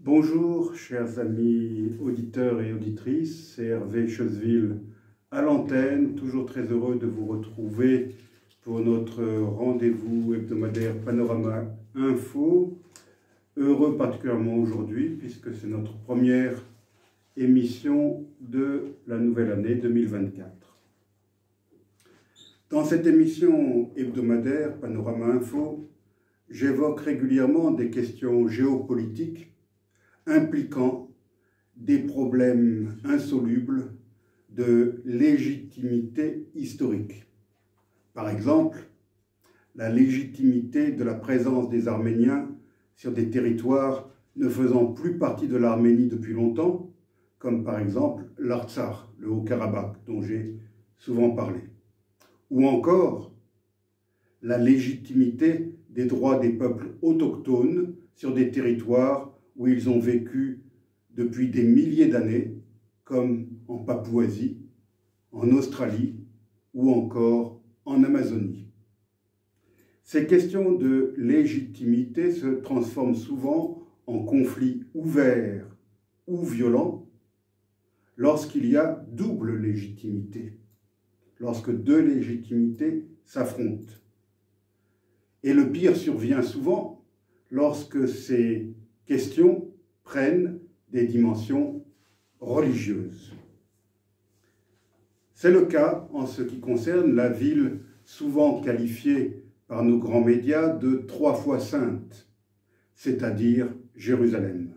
Bonjour, chers amis auditeurs et auditrices, c'est Hervé Chosville à l'antenne, toujours très heureux de vous retrouver pour notre rendez-vous hebdomadaire Panorama Info. Heureux particulièrement aujourd'hui puisque c'est notre première émission de la nouvelle année 2024. Dans cette émission hebdomadaire Panorama Info, j'évoque régulièrement des questions géopolitiques impliquant des problèmes insolubles de légitimité historique. Par exemple, la légitimité de la présence des Arméniens sur des territoires ne faisant plus partie de l'Arménie depuis longtemps, comme par exemple l'Artsakh, le Haut-Karabakh, dont j'ai souvent parlé. Ou encore, la légitimité des droits des peuples autochtones sur des territoires où ils ont vécu depuis des milliers d'années, comme en Papouasie, en Australie ou encore en Amazonie. Ces questions de légitimité se transforment souvent en conflits ouverts ou violents lorsqu'il y a double légitimité, lorsque deux légitimités s'affrontent. Et le pire survient souvent lorsque ces questions prennent des dimensions religieuses. C'est le cas en ce qui concerne la ville souvent qualifiée par nos grands médias de 3 fois sainte, c'est-à-dire Jérusalem.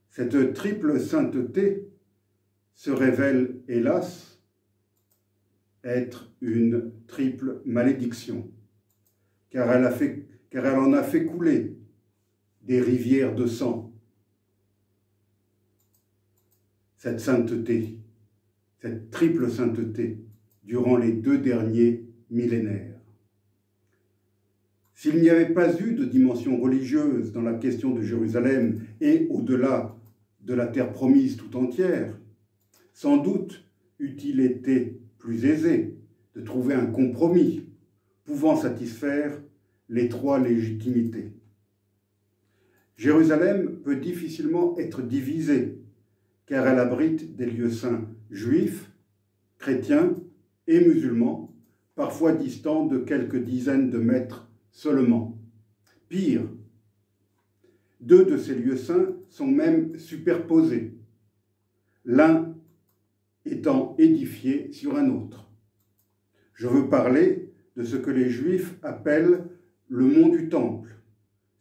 Cette triple sainteté se révèle, hélas, être une triple malédiction, car elle en a fait couler des rivières de sang. Cette sainteté, cette triple sainteté, durant les 2 derniers millénaires. S'il n'y avait pas eu de dimension religieuse dans la question de Jérusalem et au-delà de la terre promise tout entière, sans doute eût-il été plus aisé de trouver un compromis pouvant satisfaire les 3 légitimités. Jérusalem peut difficilement être divisée, car elle abrite des lieux saints juifs, chrétiens et musulmans, parfois distants de quelques dizaines de mètres seulement. Pire, 2 de ces lieux saints sont même superposés, l'un étant édifié sur un autre. Je veux parler de ce que les Juifs appellent le mont du Temple,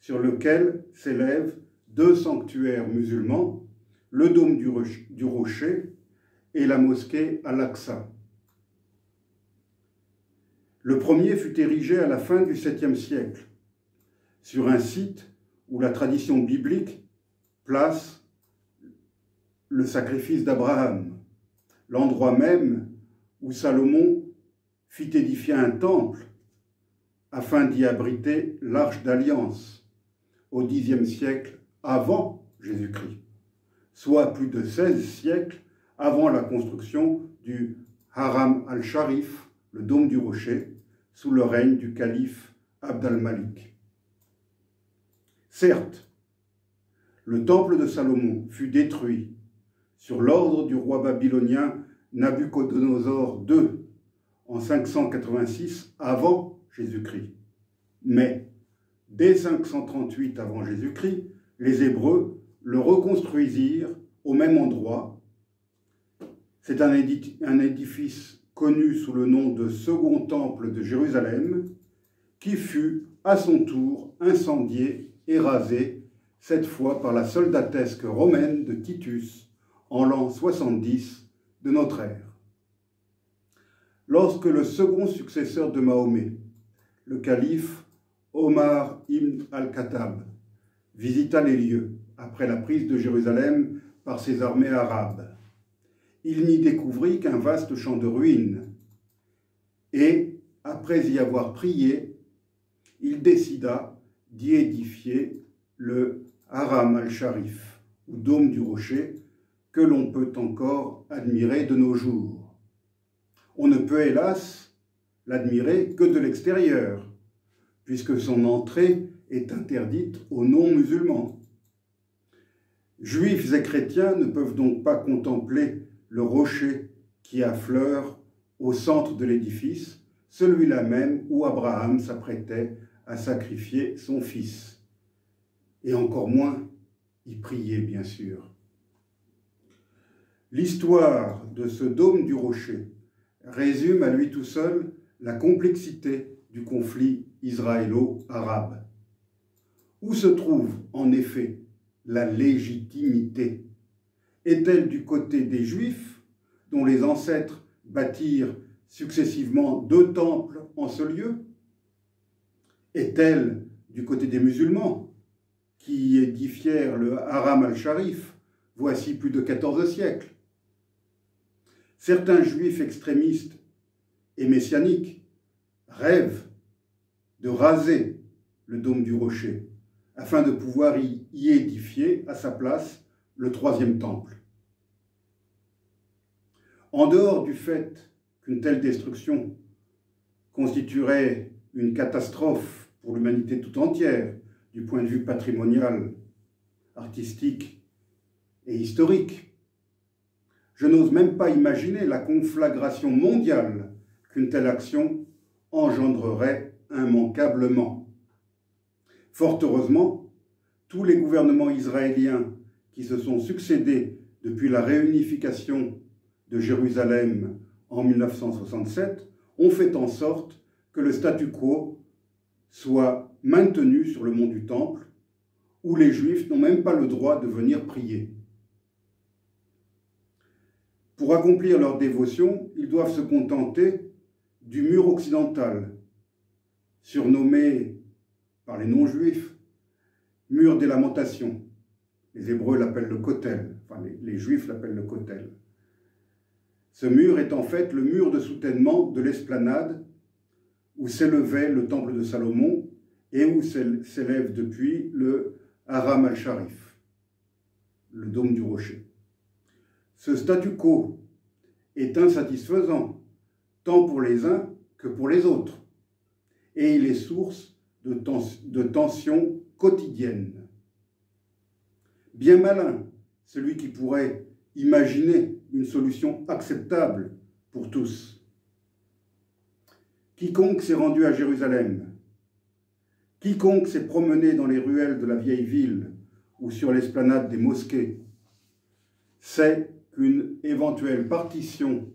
sur lequel s'élèvent 2 sanctuaires musulmans, le dôme du Rocher et la mosquée Al-Aqsa. Le premier fut érigé à la fin du 7e siècle, sur un site où la tradition biblique place le sacrifice d'Abraham, l'endroit même où Salomon fit édifier un temple afin d'y abriter l'Arche d'Alliance au Xe siècle avant Jésus-Christ, soit plus de 16 siècles avant la construction du Haram al-Sharif, le dôme du Rocher, sous le règne du calife Abd al-Malik. Certes, le temple de Salomon fut détruit sur l'ordre du roi babylonien Nabuchodonosor II en 586 avant Jésus-Christ. Mais dès 538 avant Jésus-Christ, les Hébreux le reconstruisirent au même endroit. C'est un édifice connu sous le nom de Second Temple de Jérusalem, qui fut à son tour incendié et rasé, cette fois par la soldatesque romaine de Titus, en l'an 70 de notre ère. Lorsque le second successeur de Mahomet, le calife Omar ibn al-Khattab, visita les lieux après la prise de Jérusalem par ses armées arabes, il n'y découvrit qu'un vaste champ de ruines et, après y avoir prié, il décida d'y édifier le Haram al-Sharif, ou dôme du Rocher, que l'on peut encore admirer de nos jours. On ne peut hélas l'admirer que de l'extérieur, puisque son entrée est interdite aux non-musulmans. Juifs et chrétiens ne peuvent donc pas contempler le rocher qui affleure au centre de l'édifice, celui-là même où Abraham s'apprêtait à sacrifier son fils. Et encore moins y prier, bien sûr. L'histoire de ce dôme du rocher résume à lui tout seul la complexité du conflit israélo-arabe. Où se trouve en effet la légitimité? Est-elle du côté des Juifs, dont les ancêtres bâtirent successivement 2 temples en ce lieu? Est-elle du côté des musulmans, qui édifièrent le Haram al-Sharif, voici plus de 14 siècles? Certains Juifs extrémistes et messianiques rêvent de raser le dôme du rocher, afin de pouvoir y édifier à sa place le 3e temple. En dehors du fait qu'une telle destruction constituerait une catastrophe pour l'humanité tout entière, du point de vue patrimonial, artistique et historique, je n'ose même pas imaginer la conflagration mondiale qu'une telle action engendrerait immanquablement. Fort heureusement, tous les gouvernements israéliens qui se sont succédés depuis la réunification de Jérusalem en 1967 ont fait en sorte que le statu quo soit maintenu sur le mont du Temple, où les Juifs n'ont même pas le droit de venir prier. Pour accomplir leur dévotion, ils doivent se contenter du mur occidental, surnommé par les non-juifs mur des lamentations. Les Hébreux l'appellent le Kotel, enfin les Juifs l'appellent le Kotel. Ce mur est en fait le mur de soutènement de l'esplanade où s'élevait le temple de Salomon et où s'élève depuis le Haram al-Sharif, le dôme du rocher. Ce statu quo est insatisfaisant, tant pour les uns que pour les autres, et il est source de tensions quotidiennes. Bien malin, celui qui pourrait imaginer une solution acceptable pour tous. Quiconque s'est rendu à Jérusalem, quiconque s'est promené dans les ruelles de la vieille ville ou sur l'esplanade des mosquées, sait qu'une éventuelle partition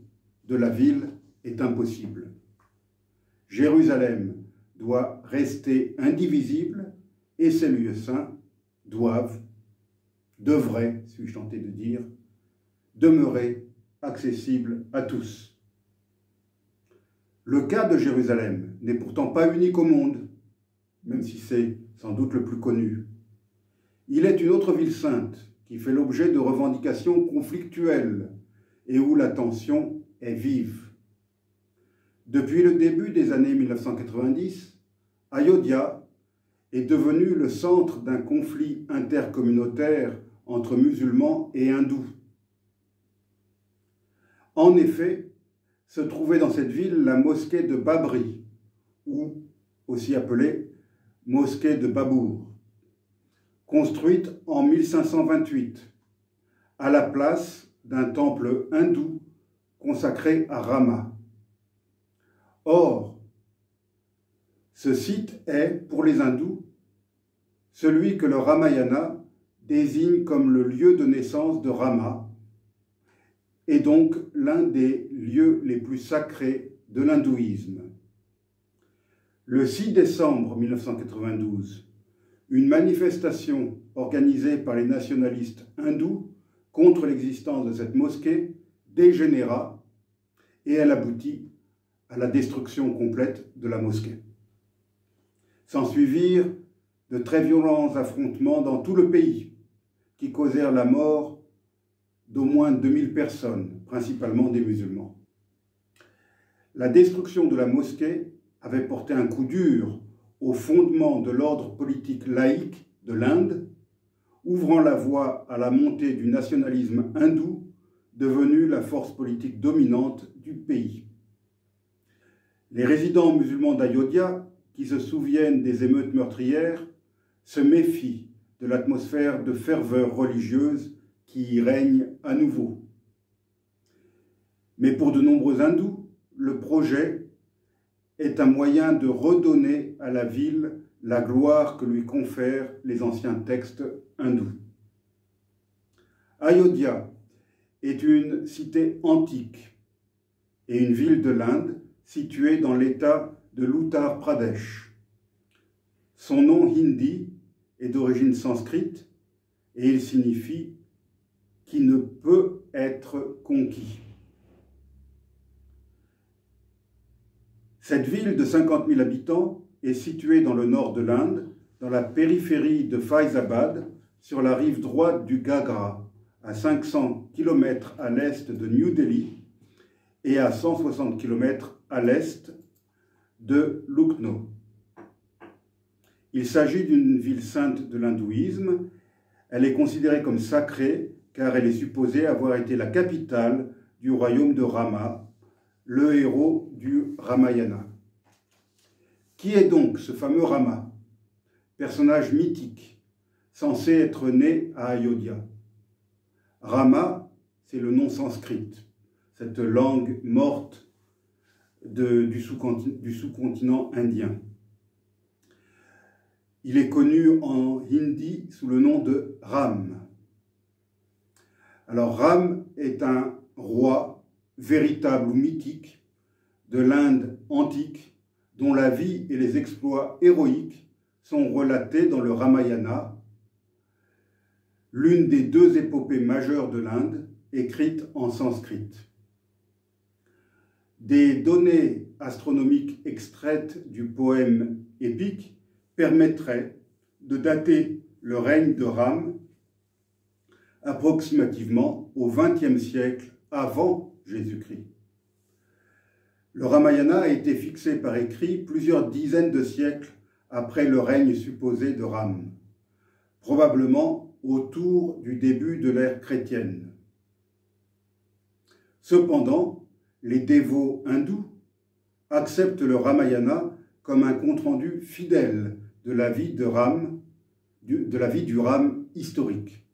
de la ville est impossible. Jérusalem doit rester indivisible et ses lieux saints devraient, suis-je tenté de dire, demeurer accessibles à tous. Le cas de Jérusalem n'est pourtant pas unique au monde, même si c'est sans doute le plus connu. Il est une autre ville sainte qui fait l'objet de revendications conflictuelles et où la tension est vive. Depuis le début des années 1990, Ayodhya est devenu le centre d'un conflit intercommunautaire entre musulmans et hindous. En effet, se trouvait dans cette ville la mosquée de Babri, ou aussi appelée mosquée de Babour, construite en 1528, à la place d'un temple hindou consacré à Rama. Or, ce site est, pour les hindous, celui que le Ramayana désigne comme le lieu de naissance de Rama, et donc l'un des lieux les plus sacrés de l'hindouisme. Le 6 décembre 1992, une manifestation organisée par les nationalistes hindous contre l'existence de cette mosquée dégénéra et elle aboutit à la destruction complète de la mosquée. S'ensuivirent de très violents affrontements dans tout le pays qui causèrent la mort d'au moins 2000 personnes, principalement des musulmans. La destruction de la mosquée avait porté un coup dur au fondement de l'ordre politique laïque de l'Inde, ouvrant la voie à la montée du nationalisme hindou, devenu la force politique dominante du pays. Les résidents musulmans d'Ayodhya, qui se souviennent des émeutes meurtrières, se méfient de l'atmosphère de ferveur religieuse qui y règne à nouveau. Mais pour de nombreux hindous, le projet est un moyen de redonner à la ville la gloire que lui confèrent les anciens textes hindous. Ayodhya est une cité antique et une ville de l'Inde située dans l'état de l'Uttar Pradesh. Son nom hindi est d'origine sanskrite et il signifie « qui ne peut être conquis ». Cette ville de 50 000 habitants est située dans le nord de l'Inde, dans la périphérie de Faizabad, sur la rive droite du Gagra, à 500 km à l'est de New Delhi et à 160 km à l'est de Lucknow. Il s'agit d'une ville sainte de l'hindouisme. Elle est considérée comme sacrée car elle est supposée avoir été la capitale du royaume de Rama, le héros du Ramayana. Qui est donc ce fameux Rama, personnage mythique, censé être né à Ayodhya? Rama, c'est le nom sanskrit, cette langue morte du sous-continent indien. Il est connu en hindi sous le nom de Ram. Alors Ram est un roi véritable ou mythique de l'Inde antique dont la vie et les exploits héroïques sont relatés dans le Ramayana, l'une des deux épopées majeures de l'Inde écrites en sanskrit. Des données astronomiques extraites du poème épique permettraient de dater le règne de Ram approximativement au XXe siècle avant Jésus-Christ. Le Ramayana a été fixé par écrit plusieurs dizaines de siècles après le règne supposé de Ram, probablement autour du début de l'ère chrétienne. Cependant, les dévots hindous acceptent le Ramayana comme un compte-rendu fidèle de la vie de Ram, du Ram historique.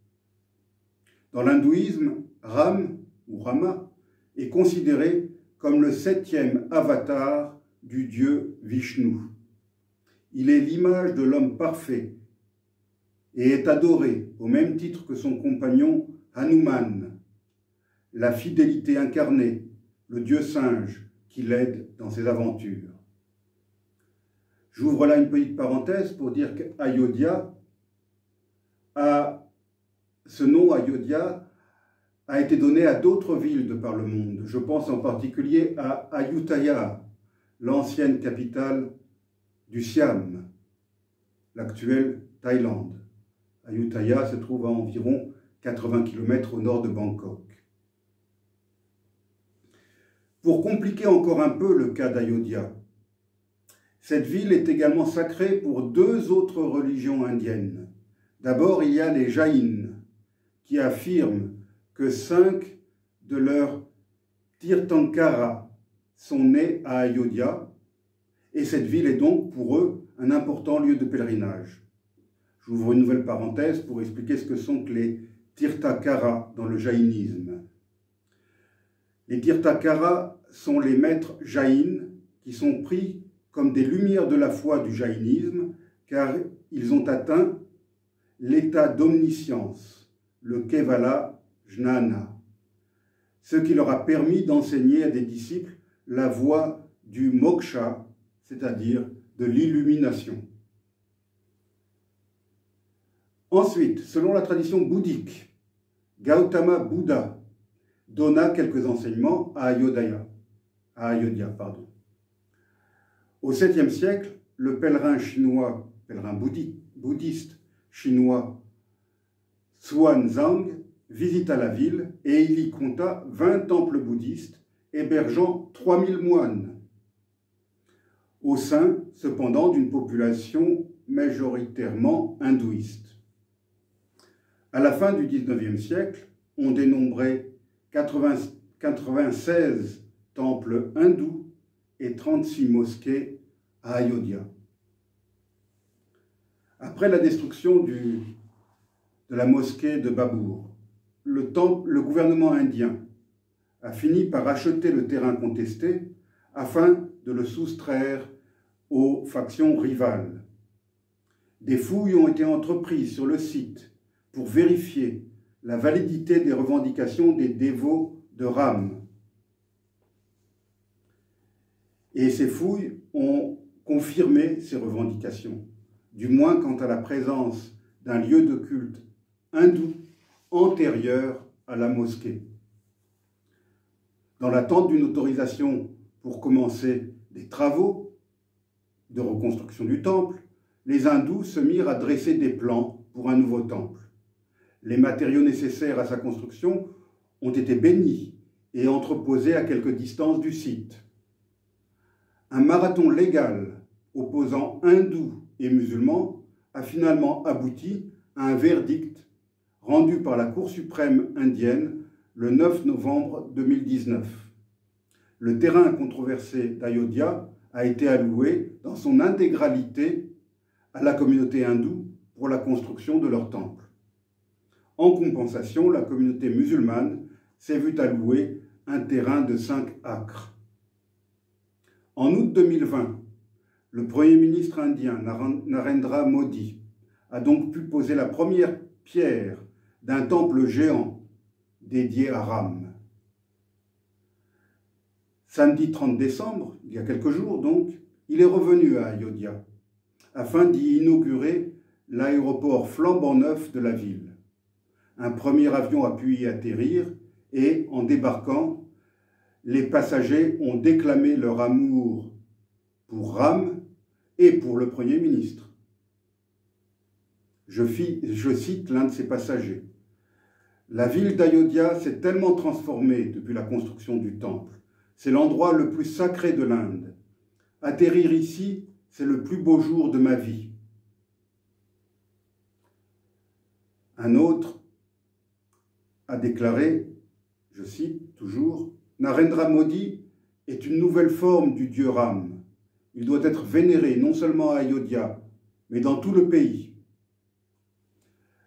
Dans l'hindouisme, Ram, ou Rama, est considéré comme le 7e avatar du dieu Vishnu. Il est l'image de l'homme parfait et est adoré au même titre que son compagnon Hanuman, la fidélité incarnée, le dieu singe qui l'aide dans ses aventures. J'ouvre là une petite parenthèse pour dire qu'Ayodhya, ce nom Ayodhya a été donné à d'autres villes de par le monde. Je pense en particulier à Ayutthaya, l'ancienne capitale du Siam, l'actuelle Thaïlande. Ayutthaya se trouve à environ 80 km au nord de Bangkok. Pour compliquer encore un peu le cas d'Ayodhya, cette ville est également sacrée pour deux autres religions indiennes. D'abord, il y a les Jaïns, qui affirment que 5 de leurs Tirthankara sont nés à Ayodhya, et cette ville est donc pour eux un important lieu de pèlerinage. J'ouvre une nouvelle parenthèse pour expliquer ce que sont les Tirthankara dans le jaïnisme. Les Tirthankara sont les maîtres jaïns qui sont pris comme des lumières de la foi du jaïnisme, car ils ont atteint l'état d'omniscience, le Kevala Jnana, ce qui leur a permis d'enseigner à des disciples la voie du moksha, c'est-à-dire de l'illumination. Ensuite, selon la tradition bouddhique, Gautama Bouddha donna quelques enseignements à Ayodhya. Au 7e siècle, le pèlerin bouddhiste chinois Xuanzang visita la ville et il y compta 20 temples bouddhistes hébergeant 3000 moines, au sein cependant d'une population majoritairement hindouiste. À la fin du XIXe siècle, on dénombrait 96 temples hindous et 36 mosquées à Ayodhya. Après la destruction du de la mosquée de Babur. Le gouvernement indien a fini par acheter le terrain contesté afin de le soustraire aux factions rivales. Des fouilles ont été entreprises sur le site pour vérifier la validité des revendications des dévots de Ram. Et ces fouilles ont confirmé ces revendications, du moins quant à la présence d'un lieu de culte hindou antérieur à la mosquée. Dans l'attente d'une autorisation pour commencer des travaux de reconstruction du temple, les hindous se mirent à dresser des plans pour un nouveau temple. Les matériaux nécessaires à sa construction ont été bénis et entreposés à quelque distance du site. Un marathon légal opposant hindous et musulmans a finalement abouti à un verdict rendu par la Cour suprême indienne le 9 novembre 2019. Le terrain controversé d'Ayodhya a été alloué dans son intégralité à la communauté hindoue pour la construction de leur temple. En compensation, la communauté musulmane s'est vue allouer un terrain de 5 acres. En août 2020, le Premier ministre indien Narendra Modi a donc pu poser la première pierre d'un temple géant dédié à Ram. Samedi 30 décembre, il y a quelques jours donc, il est revenu à Ayodhya afin d'y inaugurer l'aéroport flambant neuf de la ville. Un premier avion a pu y atterrir et, en débarquant, les passagers ont déclamé leur amour pour Ram et pour le Premier ministre. Je cite l'un de ces passagers. « La ville d'Ayodhya s'est tellement transformée depuis la construction du temple. C'est l'endroit le plus sacré de l'Inde. Atterrir ici, c'est le plus beau jour de ma vie. » Un autre a déclaré, je cite toujours, « Narendra Modi est une nouvelle forme du dieu Ram. Il doit être vénéré non seulement à Ayodhya, mais dans tout le pays. »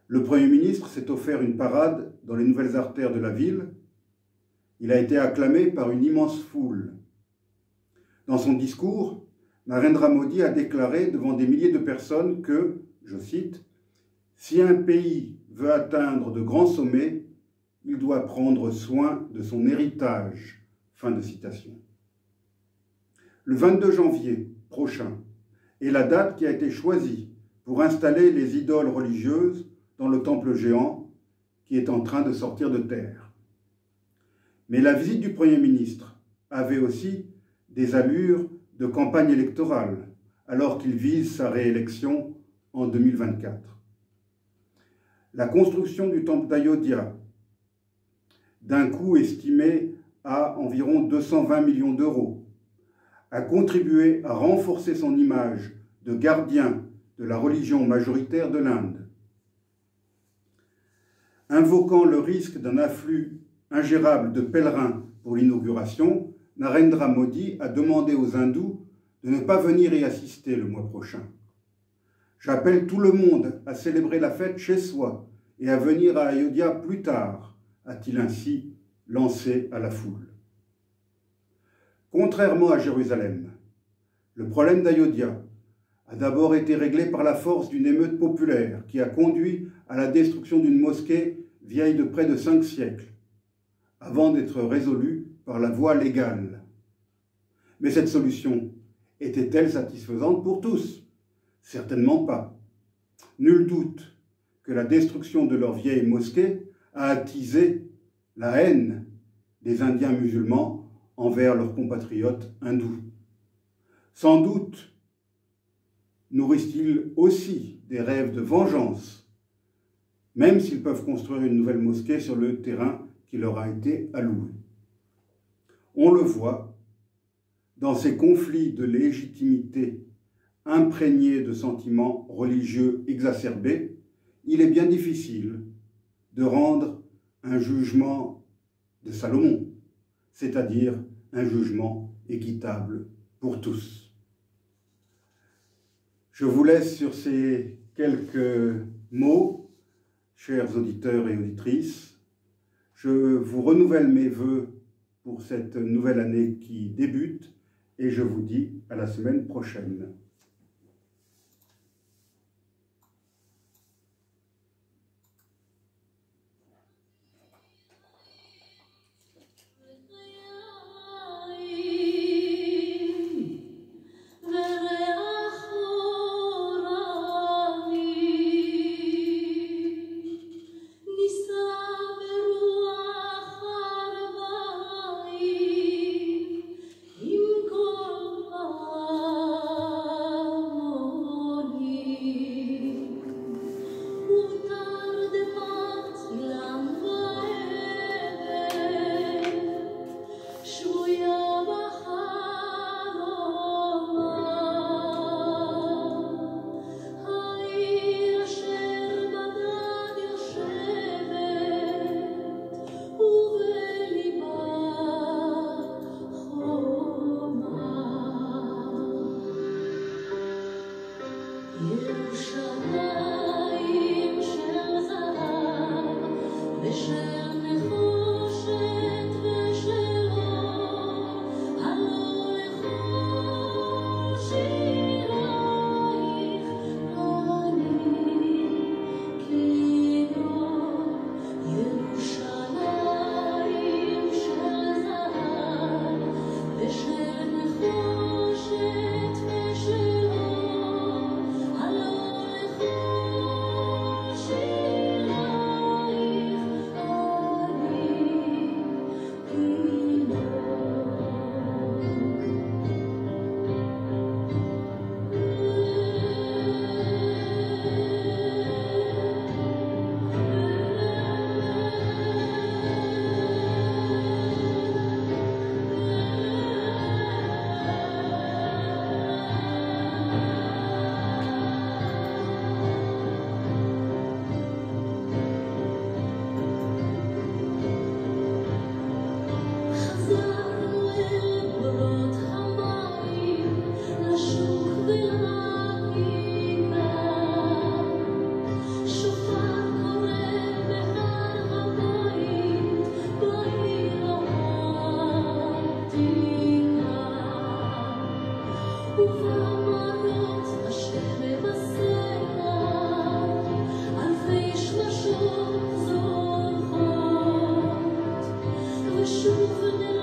Le Premier ministre s'est offert une parade dans les nouvelles artères de la ville. Il a été acclamé par une immense foule. Dans son discours, Narendra Modi a déclaré devant des milliers de personnes que, je cite, « Si un pays veut atteindre de grands sommets, il doit prendre soin de son héritage. » Fin de citation. Le 22 janvier prochain est la date qui a été choisie pour installer les idoles religieuses dans le temple géant qui est en train de sortir de terre. Mais la visite du Premier ministre avait aussi des allures de campagne électorale, alors qu'il vise sa réélection en 2024. La construction du temple d'Ayodhya, d'un coût estimé à environ 220 millions d'euros, a contribué à renforcer son image de gardien de la religion majoritaire de l'Inde. Invoquant le risque d'un afflux ingérable de pèlerins pour l'inauguration, Narendra Modi a demandé aux hindous de ne pas venir y assister le mois prochain. « J'appelle tout le monde à célébrer la fête chez soi et à venir à Ayodhya plus tard », a-t-il ainsi lancé à la foule. Contrairement à Jérusalem, le problème d'Ayodhya a d'abord été réglé par la force d'une émeute populaire qui a conduit à la destruction d'une mosquée vieille de près de 5 siècles, avant d'être résolue par la voie légale. Mais cette solution était-elle satisfaisante pour tous? Certainement pas. Nul doute que la destruction de leur vieille mosquée a attisé la haine des Indiens musulmans envers leurs compatriotes hindous. Sans doute nourrissent-ils aussi des rêves de vengeance, même s'ils peuvent construire une nouvelle mosquée sur le terrain qui leur a été alloué. On le voit, dans ces conflits de légitimité imprégnés de sentiments religieux exacerbés, il est bien difficile de rendre un jugement de Salomon, c'est-à-dire un jugement équitable pour tous. Je vous laisse sur ces quelques mots. chers auditeurs et auditrices, je vous renouvelle mes vœux pour cette nouvelle année qui débute et je vous dis à la semaine prochaine. Souvenez